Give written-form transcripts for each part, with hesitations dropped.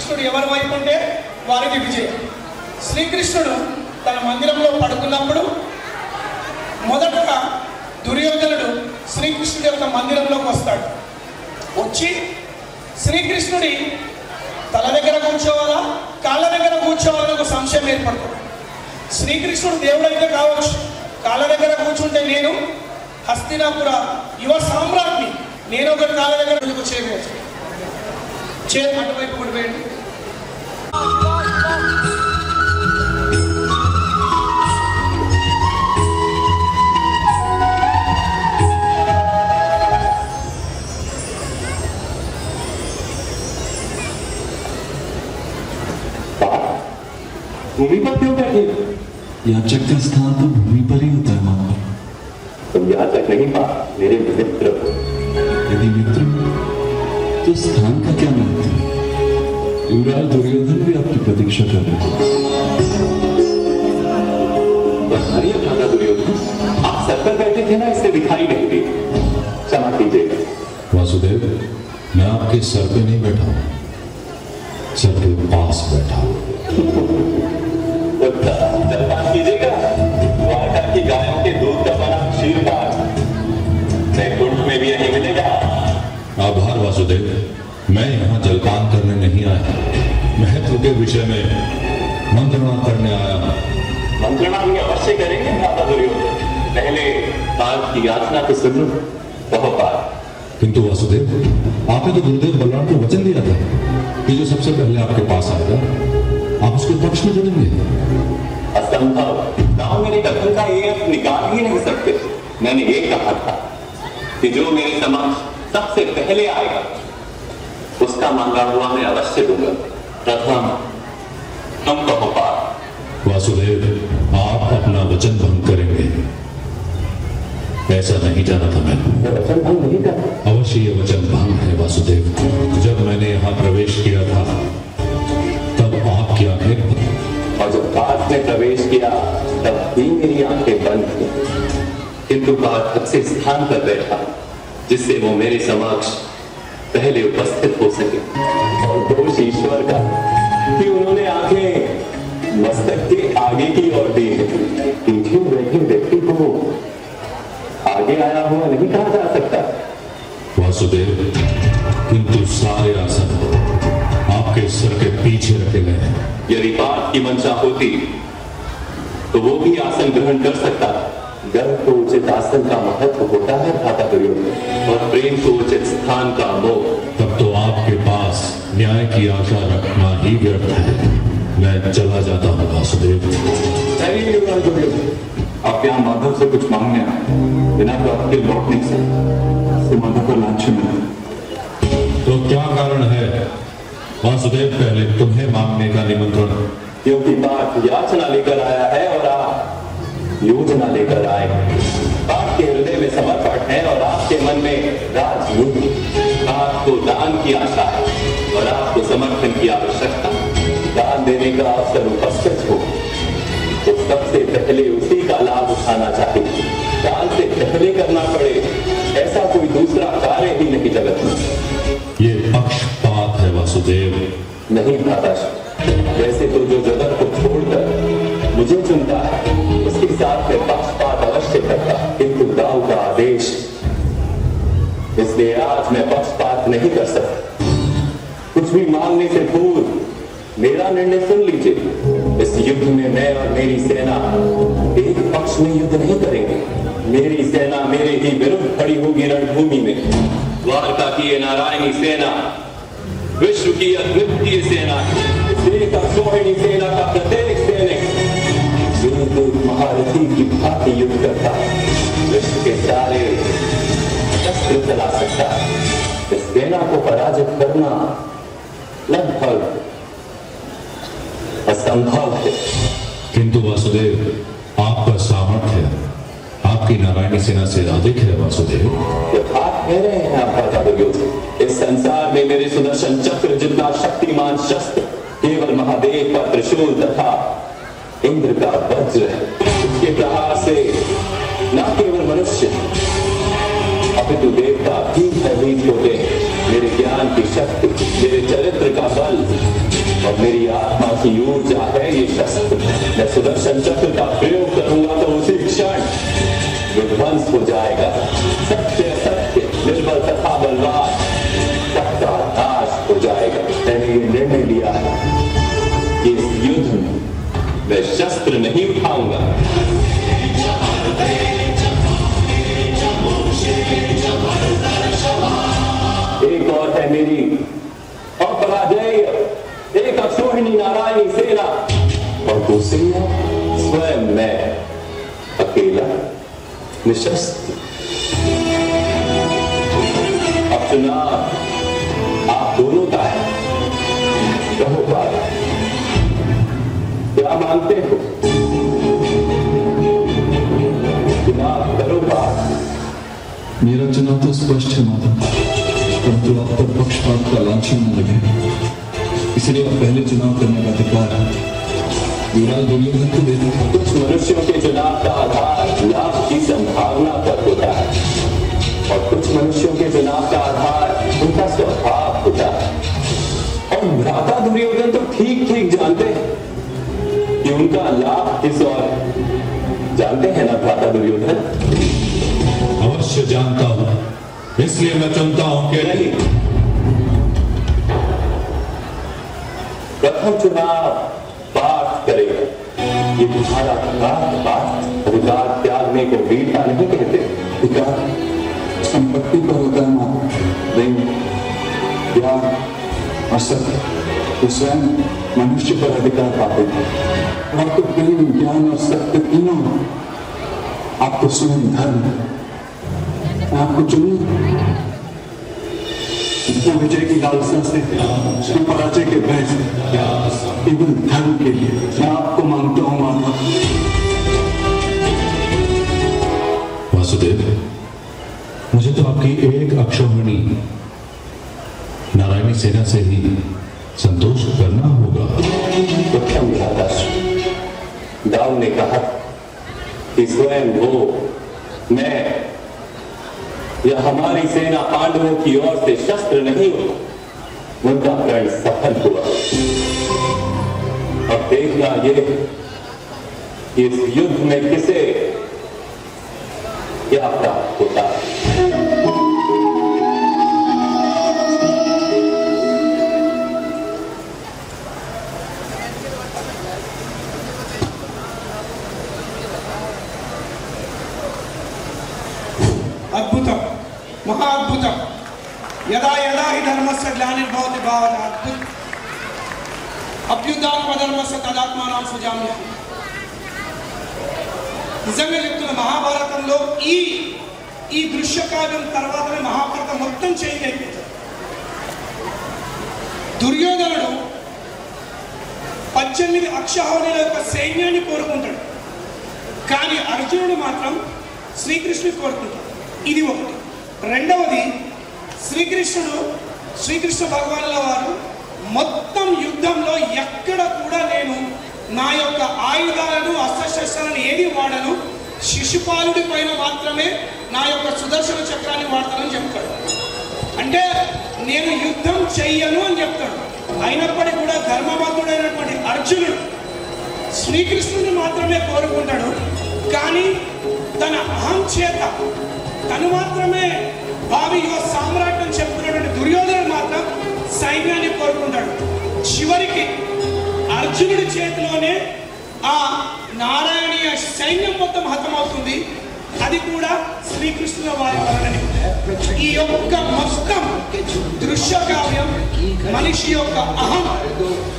శ్రీకృష్ణుడు ఎవరి వైపు ఉంటే వారికి విజయం. శ్రీకృష్ణుడు తన మందిరంలో పడుకున్నప్పుడు మొదటగా దుర్యోధనుడు శ్రీకృష్ణుడి యొక్క మందిరంలోకి వస్తాడు. వచ్చి శ్రీకృష్ణుడి తల దగ్గర కూర్చోవాలా కాళ్ళ దగ్గర కూర్చోవాలని ఒక సంశయం ఏర్పడుతుంది. శ్రీకృష్ణుడు దేవుడు అయితే కావచ్చు, కాళ్ళ దగ్గర కూర్చుంటే నేను హస్తినాపుర యువ సామ్రాట్ని, నేను ఒక కాళ్ళ దగ్గర చేయవచ్చు. చేతి అటువైపు పడిపోయండి. भूमि पर क्यों बैठे? याचक का स्थान तो भूमि पर ही होता है मामा। तुम याचक नहीं पा, मेरे मित्र हो। यदि मित्र तो स्थान का क्या महत्व? युवराज दुर्योधन भी आपकी प्रतीक्षा कर रहे हैं। हरिया भागा दुर्योधन, आप सर पर बैठे थे ना, इससे दिखाई नहीं दी। क्षमा कीजिएगा वासुदेव, मैं आपके सर पे नहीं बैठा हूं, सर के पास बैठा हूं। जलपान कीजिएगा, द्वारका की गायों के दूध का बना क्षीरपान कुंड में भी यही मिलेगा। आभार वासुदेव, मैं यहाँ जलपान करने नहीं आया, महत्व के विषय में मंत्रणा करने आया। मंत्रणा भी अवश्य करेंगे माता दुर्योधन, पहले पार्थ की याचना तो सुनो। कहो पार्थ। किंतु वासुदेव, आपने तो गुरुदेव बलराम को वचन दिया था कि जो सबसे पहले आपके पास आएगा आप उसके पक्ष में चलेंगे। असंभव, गांव मेरे कथन का ये निकाल ही नहीं सकते। मैंने ये कहा था कि जो मेरे समक्ष सबसे पहले आएगा उसका मांगा हुआ मैं अवश्य दूंगा। प्रथम तुम कहो पार्थ। वासुदेव, आप अपना वचन भंग करेंगे, ऐसा नहीं जाना था मैंने। वचन भंग नहीं कर। अवश्य ये वचन भंग है वासुदेव। जब मैंने यहाँ प्रवेश किया था तब आपकी आंखें, और जब पार्थ ने प्रवेश किया तब भी मेरी आंखें बंद थी, किंतु पार्थ ऐसे स्थान पर बैठा जिससे वो मेरे समक्ष पहले उपस्थित हो सके। और दोष ईश्वर का कि उन्होंने आंखें मस्तक के आगे की ओर दी है। पीछे बैठे व्यक्ति को आगे आया हुआ नहीं कहा जा सकता। वासुदेव, किंतु सारे आसन आपके सर के पीछे रखे गए हैं। यदि पार्थ की मंशा होती तो वो भी आसन ग्रहण कर सकता। गर्व को उचित आसन का महत्व होता है भ्राता दुर्योधन, और प्रेम को उचित स्थान का मोह। तब तो आपके पास न्याय की आशा रखना ही व्यर्थ है। मैं चला जाता हूँ वासुदेव। आप यहाँ माधव से कुछ मांगने आए, बिना तो आपके लौट नहीं सकते। माधव को लांछन मिला तो क्या कारण है वासुदेव, पहले तुम्हें मांगने का निमंत्रण? क्योंकि पार्थ याचना लेकर आया है और आप योजना लेकर आए। पार्थ के हृदय में समर्पण है और आपके मन में राजनीति। आपको दान की आशा है और आपको समर्थन की आवश्यकता। दान देने का अवसर उपस्थित हो तो सबसे पहले उसी का लाभ उठाना चाहिए। दान से पहले करना पड़े ऐसा कोई दूसरा कार्य ही नहीं जगत में। ये पक्षपात है वासुदेव। नहीं भ्राता, वैसे तो जो जगत को छोड़कर मुझे चुनता है उसके साथ में पक्षपात अवश्य करता, किंतु दाव का आदेश, इसलिए आज मैं पक्षपात नहीं कर सकता। कुछ भी मांगने से पूर्व मेरा निर्णय सुन लीजिए। इस युद्ध में मैं और मेरी सेना एक पक्ष में युद्ध नहीं करेंगे। मेरी सेना मेरे ही विरुद्ध खड़ी होगी रणभूमि में। द्वारका की ये नारायणी सेना विश्व की अद्वितीय सेना है। एक अक्षोहिणी सेना का प्रत्येक सैनिक महारथी की भांति युद्ध करता है, विश्व के सारे शस्त्र चला सकता है। इस सेना को पराजित करना लगभग असंभव है। किंतु वासुदेव, आपका सामर्थ्य आपकी नारायणी सेना से अधिक है वासुदेव। आप कह रहे हैं आप भ्राता दुर्योधन, इस संसार में मेरे सुदर्शन चक्र जितना शक्तिमान शस्त्र केवल महादेव का त्रिशूल तथा इंद्र का वज्र है। उसके प्रहार से न केवल मनुष्य अपितु देवता भी भयभीत होते हैं। मेरे ज्ञान की शक्ति, मेरे चरित्र का बल और मेरी आत्मा की ऊर्जा है ये शस्त्र। मैं सुदर्शन चक्र का प्रयोग करूंगा तो उसी क्षण विध्वंस हो जाएगा। सत्य असत्य, निर्बल तथा बलवान सबका नाश हो जाएगा। मैंने ये निर्णय लिया है कि इस युद्ध में मैं शस्त्र नहीं उठाऊंगा। एक और है मेरी अपराजेय, एक अक्षोहिणी नारायणी सेना, और दूसरी है स्वयं मैं अकेला निशस्त्र। अब चुनाव आप दोनों का है। कहो बात, क्या मानते हो? चुनाव करो बात। मेरा चुनाव तो स्पष्ट है माता, परंतु आप पर पक्षपात का लांछन न लगे, इसलिए आप पहले चुनाव करने का अधिकार है। युवराज दुर्योधन को दे दें। कुछ मनुष्यों के चुनाव का आधार लाभ की संभावना पर होता है और कुछ मनुष्यों के चुनाव का आधार उनका स्वभाव होता है। और भ्राता दुर्योधन तो ठीक ठीक जानते हैं कि उनका लाभ किस और है। जानते हैं ना भ्राता दुर्योधन? अवश्य जानता हूं, इसलिए मैं चुनता हूं कि नहीं, प्रथम चुनाव पाठ करेगा। ये तुम्हारा पाठ अधिकार त्यागने को वीरता नहीं कहते। अधिकार संपत्ति पर होता है माता, प्रेम ज्ञान और सत्य तो स्वयं मनुष्य पर अधिकार पाते हैं। और तो प्रेम ज्ञान और सत्य तीनों आपको स्वयं धर्म आपको चुनिए। वो विजय की लालसा से, पराजय के भय से, केवल धर्म के लिए मैं आपको मानता हूं माता। वासुदेव, मुझे तो आपकी एक अक्षौहिणी नारायणी सेना से ही संतोष करना होगा। उत्तम आदर्श। दाऊ ने कहा कि स्वयं वो, मैं या हमारी सेना पांडवों की ओर से शस्त्र नहीं हो। उनका प्रण सफल हुआ। अब देखना ये इस युद्ध में किसे क्या प्राप्त होता है। अद्भुतम, महाअद्भुतम। यदा यदा हि धर्मस्य ग्लानिर्भवति भारत అభ్యుదానం అధర్మస్య తదాత్మానం సుజామ్యహం. నిజంగా చెప్తున్న మహాభారతంలో ఈ దృశ్య కావ్యం తర్వాతనే మహాభారతం మొత్తం చేంజ్ అయిపోతుంది. దుర్యోధనుడు 18 అక్షౌహిణుల యొక్క సైన్యాన్ని కోరుకుంటాడు, కానీ అర్జునుడు మాత్రం శ్రీకృష్ణుని కోరుకుంటాడు. ఇది ఒకటి. రెండవది, శ్రీకృష్ణ భగవానుల వారు మొత్తం యుద్ధంలో ఎక్కడ కూడా నేను నా యొక్క ఆయుధాలను అస్త్రశస్త్రాలను ఏది వాడను, శిశుపాలుడి పైన మాత్రమే నా యొక్క సుదర్శన చక్రాన్ని వాడతానని చెప్తాడు. అంటే నేను యుద్ధం చెయ్యను అని చెప్తాడు. అయినప్పటికీ కూడా ధర్మబద్ధుడైనటువంటి అర్జునుడు శ్రీకృష్ణుని మాత్రమే కోరుకుంటాడు. కానీ తన అహం చేత తను మాత్రమే భావి యువ సామ్రాట్ అని చెప్తున్నటువంటి దుర్యోధనుడు మాత్రం సైన్యాన్ని కోరుకుంటాడు. చివరికి అర్జునుడి చేతిలోనే ఆ నారాయణీయ సైన్యం మొత్తం హతమవుతుంది. అది కూడా శ్రీకృష్ణుల వారి వలననే. ఈ యొక్క మొత్తం దృశ్య కావ్యం మనిషి యొక్క అహం,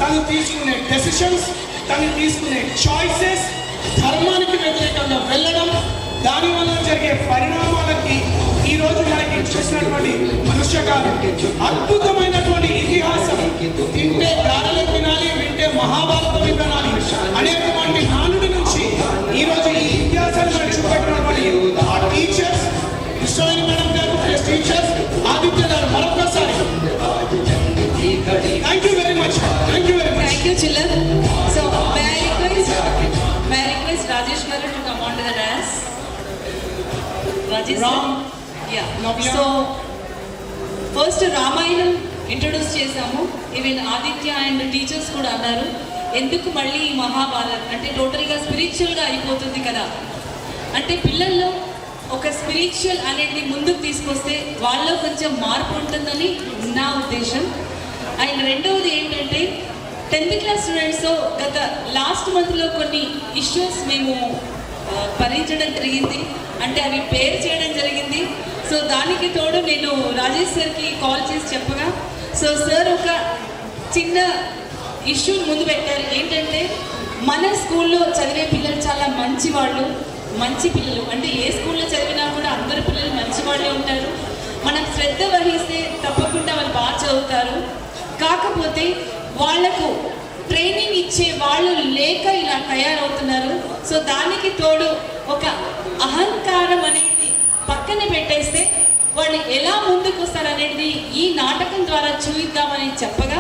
తను తీసుకునే డెసిషన్స్, తను తీసుకునే చాయిసెస్, ధర్మానికి వ్యతిరేకంగా వెళ్ళడం, దాని వల్ల జరిగే పరిణామాలకి ఈ రోజు మనకి చూసినటువంటి మనుష్య కావ్యం అద్భుతమైనటువంటి ఇతిహాసం. తింటే గారెలు వినాలి, వింటే మహాభారతం వినాలి అనేటువంటి నానుడి నుంచి ఈ రోజు ఈ ఇతిహాసాన్ని మనకి చూపెట్టినటువంటి ఆ టీచర్స్, కృష్ణవేణి మేడం గారు, టీచర్స్, ఆదిత్య గారు, మరొకసారి thank you very much. Thank you very much. Thank you, Chillan. So, may I request Rajesh Garu to come on to the dais? Rajesh, Ram. yeah. Navya. So, first Ramayanam introduce చేశాము. Even Aditya and teachers కూడా అన్నారు ఎందుకు మళ్ళీ ఈ మహాభారత్ అంటే టోటల్గా స్పిరిచువల్గా అయిపోతుంది కదా, అంటే పిల్లల్లో ఒక స్పిరిచువల్ అనేది ముందుకు తీసుకొస్తే వాళ్ళలో కొంచెం మార్పు ఉంటుందని నా ఉద్దేశం. అండ్ రెండవది ఏంటంటే 10th క్లాస్ స్టూడెంట్స్తో గత లాస్ట్ మంత్లో కొన్ని ఇష్యూస్ మేము భరించడం జరిగింది, అంటే అవి పేరు చేయడం జరిగింది. సో దానికి తోడు నేను రాజేష్ సార్కి కాల్ చేసి చెప్పగా సో సార్ ఒక చిన్న ఇష్యూ ముందు పెట్టారు. ఏంటంటే మన స్కూల్లో చదివే పిల్లలు చాలా మంచి పిల్లలు, అంటే ఏ స్కూల్లో చదివినా కూడా అందరు పిల్లలు మంచి వాళ్ళే ఉంటారు. మనం శ్రద్ధ వహిస్తే తప్పకుండా వాళ్ళు బాగా చదువుతారు. కాకపోతే వాళ్లకు ట్రైనింగ్ ఇచ్చే వాళ్ళు లేక ఇలా తయారవుతున్నారు. సో దానికి తోడు ఒక అహంకారం అనేది పక్కన పెట్టేస్తే వాళ్ళు ఎలా ముందుకు వస్తారనేది ఈ నాటకం ద్వారా చూద్దామని చెప్పగా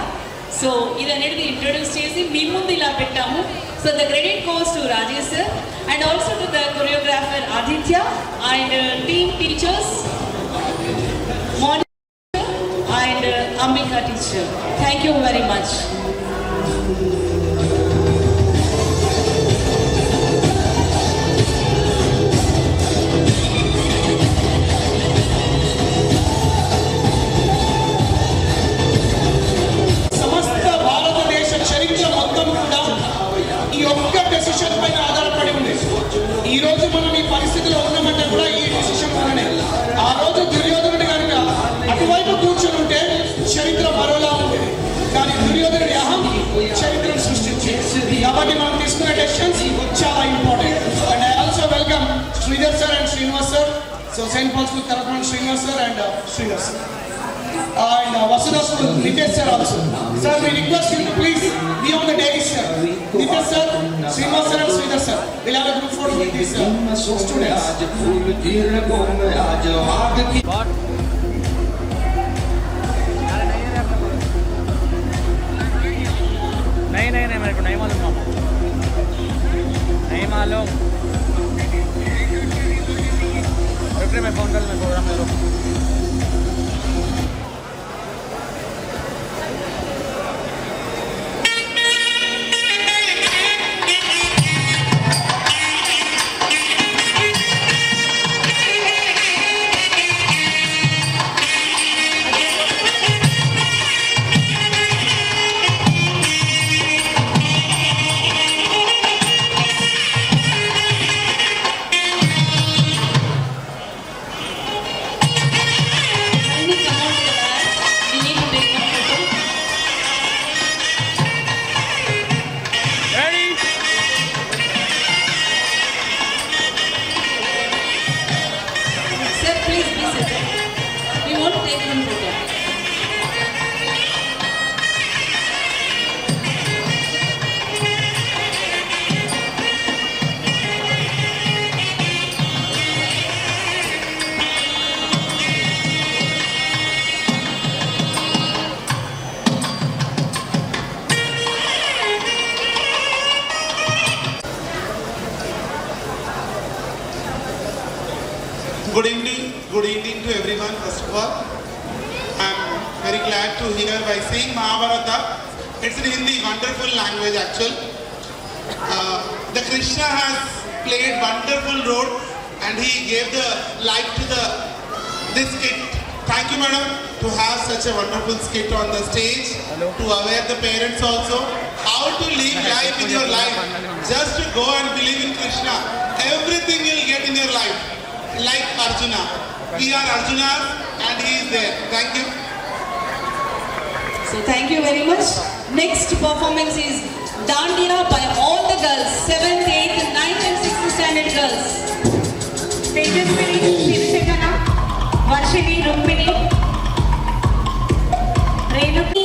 సో ఇది అనేది ఇంట్రొడ్యూస్ చేసి మీ ముందు ఇలా పెట్టాము. So the credit goes to Rajesh sir and also to the choreographer Aditya and team teachers and Ambika teacher. Thank you very much. సమస్త భారతదేశ చరిత్ర మొత్తం కూడా ఈ ఒక్క డెసిషన్ పైన ఆధారపడి ఉంది. ఈ రోజు మనం ఈ పరిస్థితిలో ఉన్నామంటే కూడా ఈ డెసిషన్ వల్లనే. ఆ రోజు దుర్యోధనుడు కనుక అటువైపు కూర్చొని ఉంటే చరిత్ర మరోలా ఉండేది, కానీ దుర్యోధనుడి అహం చరిత్రను సృష్టించింది. కాబట్టి మనం తీసుకునే డెసిషన్స్ చాలా important. And I also welcome Sridhar sir and Srinivas sir. So Saint Paul School తరఫున Srinivas sir and Sridhar sir and Vasudha School Nitesh sir also. Sir, we request you to please be on the dais, sir. Nitesh sir, Srinivas sir and Sridhar sir. We'll have a group photo with these students. नहीं मेरे को नहीं मालूम मामा, नहीं मालूम. रुक मैं phone कर, मैं प्रोग्राम में रुक. Good evening to everyone. First of all, I'm very glad to hear by saying Mahabharata. It's in Hindi, wonderful language actual. The Krishna has played wonderful role and he gave the life to this skit. Thank you, madam, to have such a wonderful skit on the stage. To aware the parents also how to live life in your life. Just to go and believe in Krishna. Everything you'll get in your life. Like Arjuna. We are Arjunas and he is there. Thank you. So thank you very much. Next performance is Dandiya by all the girls, 7th, 8th, 9th and 6th standard girls. Tejaswini, Shivashekana, Varshini, Rumpini, Renuki.